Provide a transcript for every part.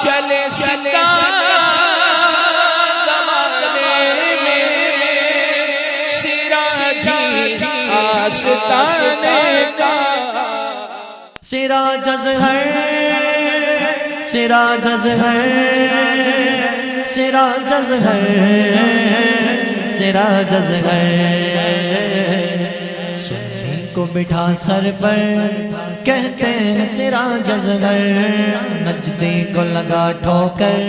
چلے آستانے کا سراج اظہر سراج اظہر سراج اظہر سراج اظہر سنی کو بٹھا سر پر کہتے ہیں سراج اظہر نجدی کو لگا ٹھوکر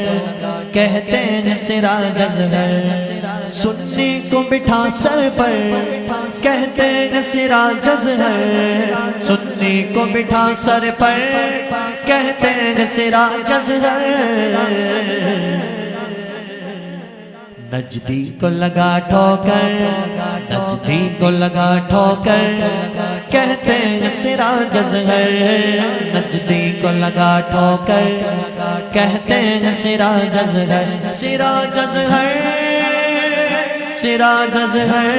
کہتے ہیں سراج اظہر سنی کو بٹھا سر پر کہتے ہیں سراج اظہر سنی کو بٹھا سر پر کہتے ہیں سراج اظہر نجدی کو لگا ٹھوکر نجدی کو لگا ٹھوکر کہتے ہیں سراج اظہر نجدی کو لگا ٹھوکر کہتے ہیں سراج اظہر سراج اظہر سراج اظہر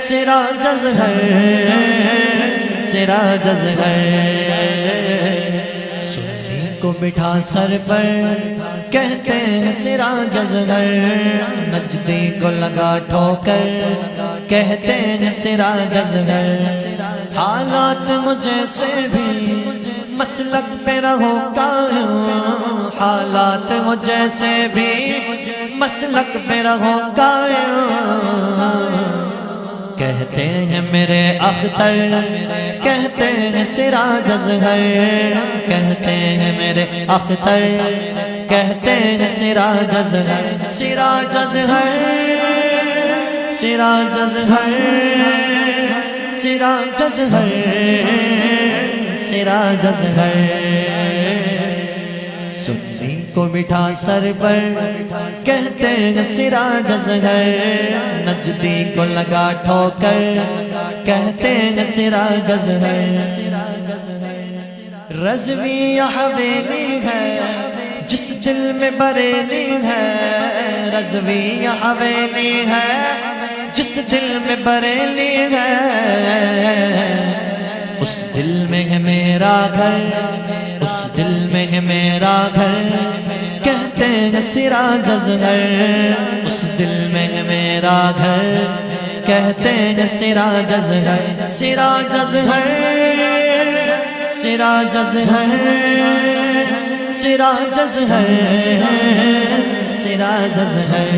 سراج اظہر سراج اظہر سنی کو بٹھا سر پر کہتے ہیں سراج اظہر نجدی کو لگا ٹھوکر کہتے ہیں سراج اظہر حالات مجھے سے بھی مسلک پہ رہو قائم حالات مجھے سے بھی مسلک پہ رہو قائم کہتے ہیں میرے اختر کہتے ہیں سراج اظہر کہتے ہیں میرے اختر کہتے ہیں سراج اظہر سراج اظہر سراج اظہر سراج اظہر سراج اظہر سنی کو بٹھا سر پر کہتے ہیں سراج اظہر نجدی کو لگا ٹھوکر کہتے ہیں سراج اظہر رضوی یہ حویلی ہے جس دل میں بریلی ہے رضوی یہ حویلی ہے جس دل میں بریلی ہے اس دل میں ہے میرا گھر اس دل میں ہے میرا گھر کہتے ہیں سراج اظہر اس دل میں ہے میرا گھر کہتے ہیں سراج اظہر سراج اظہر سراج اظہر سراج اظہر سراج اظہر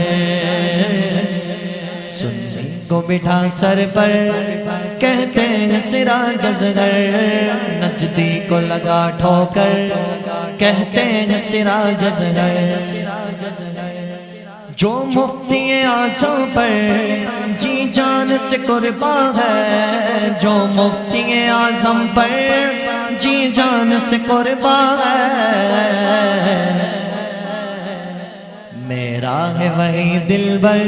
سنی کو بٹھا سر پر کہتے ہیں سراج اظہر نجدی کو لگا ٹھوکر کہتے ہیں سراج اظہر جو مفتی اعظم پر جی جان سے قربان ہے جو مفتی اعظم پر جی جان سے قربان ہے میرا ہے وہی دلبر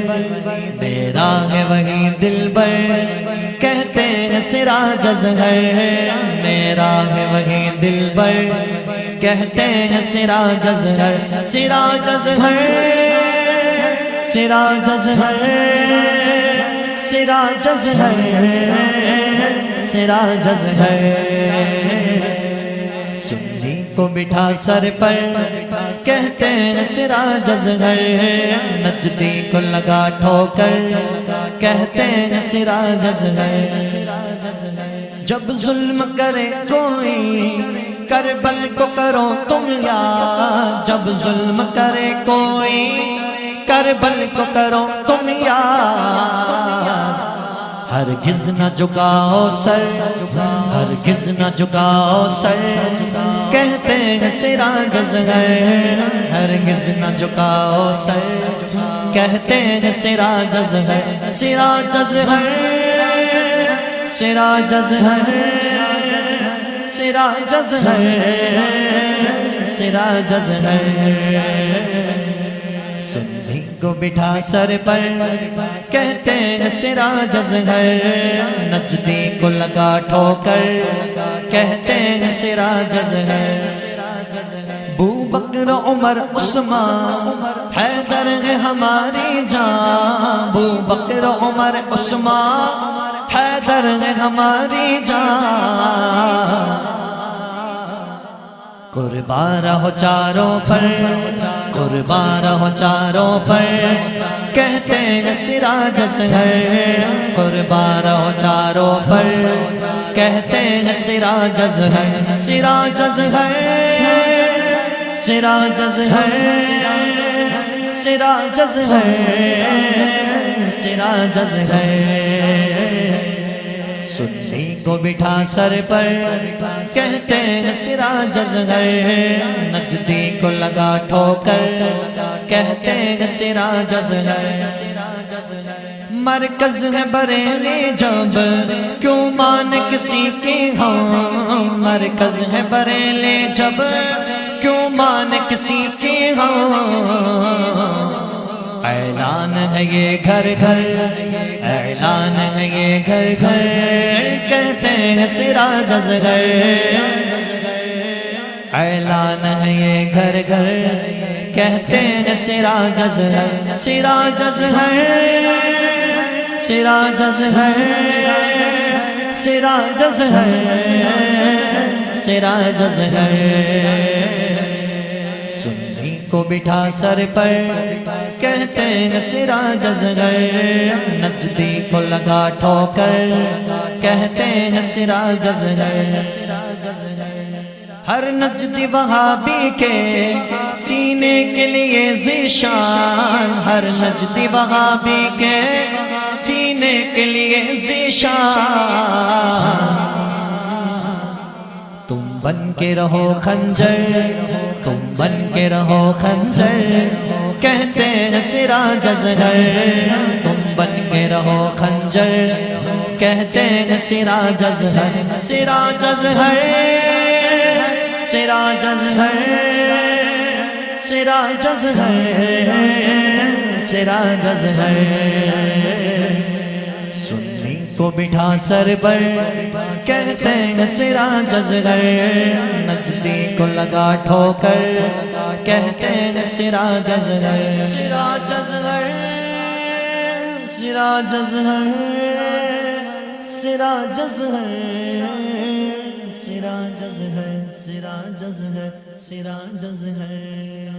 میرا ہے وہی دلبر کہتے ہیں سراج اظہر میرا ہے وہی دلبر کہتے ہیں سراج اظہر سراج اظہر سراج اظہر سراج اظہر سراج اظہر سنی کو بٹھا سر پر کہتے ہیں سراج اظہر نجدی کو لگا ٹھوکر کہتے ہیں سراج اظہر جب ظلم کرے کوئی کربل کو کرو تم یاد جب ظلم کرے کوئی کربل کو کرو تم یاد ہرگز نہ جھکاؤ سر ہرگز نہ جھکاؤ سر کہتے ہیں سراج اظہر ہرگز نہ جھکاؤ سر کہتے ہیں سراج اظہر سراج اظہر سراج اظہر سراج اظہر سراج اظہر سنی کو بٹھا سر پر کہتے ہیں سراج اظہر نجدی کو لگا ٹھوکر کہتے ہیں سراج اظہر بوبکر عمر عثمان حیدر ہے ہماری جان بوبکر عمر عثمان حیدر ہے ہماری جان قربان رہو چاروں پر، قربان رہو چاروں پر، کہتے ہیں سراج اصغر، قربان رہو چاروں پر، کہتے ہیں سراج اصغر، سراج اصغر، سراج اصغر، سراج اصغر، سراج اصغر، سنی کو بٹھا سر پر، کہتے ہیں سراج اصغر، نجدی کو لگا ٹھوکر، کہتے ہیں سراج اصغر، مرکز ہے بریلی جب کیوں مان کسی کی ہاں، مرکز ہے بریلی جب کیوں مان کسی کی ہاں، اعلان ہے یہ گھر گھر، اعلان ہے یہ گھر گھر، کہتے ہیں سراج اصغر، اعلان ہے یہ گھر گھر، کہتے ہیں سراج اصغر، سراج اصغر، سراج اصغر، سراج اصغر، سراج اصغر، سنی کو بٹھا سر پر، کہتے ہیں سراج اصغر، نجدی کو لگا ٹھوکر، کہتے ہیں سراج اصغر، ہر نجدی وہابی کے سینے کے لیے ذیشان، ہر نجدی وہابی کے سینے کے لیے ذیشان، تم بن کے رہو خنجر، تم بن کے رہو خنجر، کہتے ہیں سراج اصغر، تم بن کے رہو خنجر، کہتے ہیں سراج اصغر، سراج اصغر، سراج اصغر، سراج اصغر، سراج اصغر، سنی کو بٹھا سر پر، کہتے ہیں سراج اصغر، نجدی کو لگا ٹھوکر، کہتے ہیں سراج اصغر، سراج اصغر، سراج اصغر، سراج اصغر، سراج اصغر، سراج اصغر، سراج اصغر۔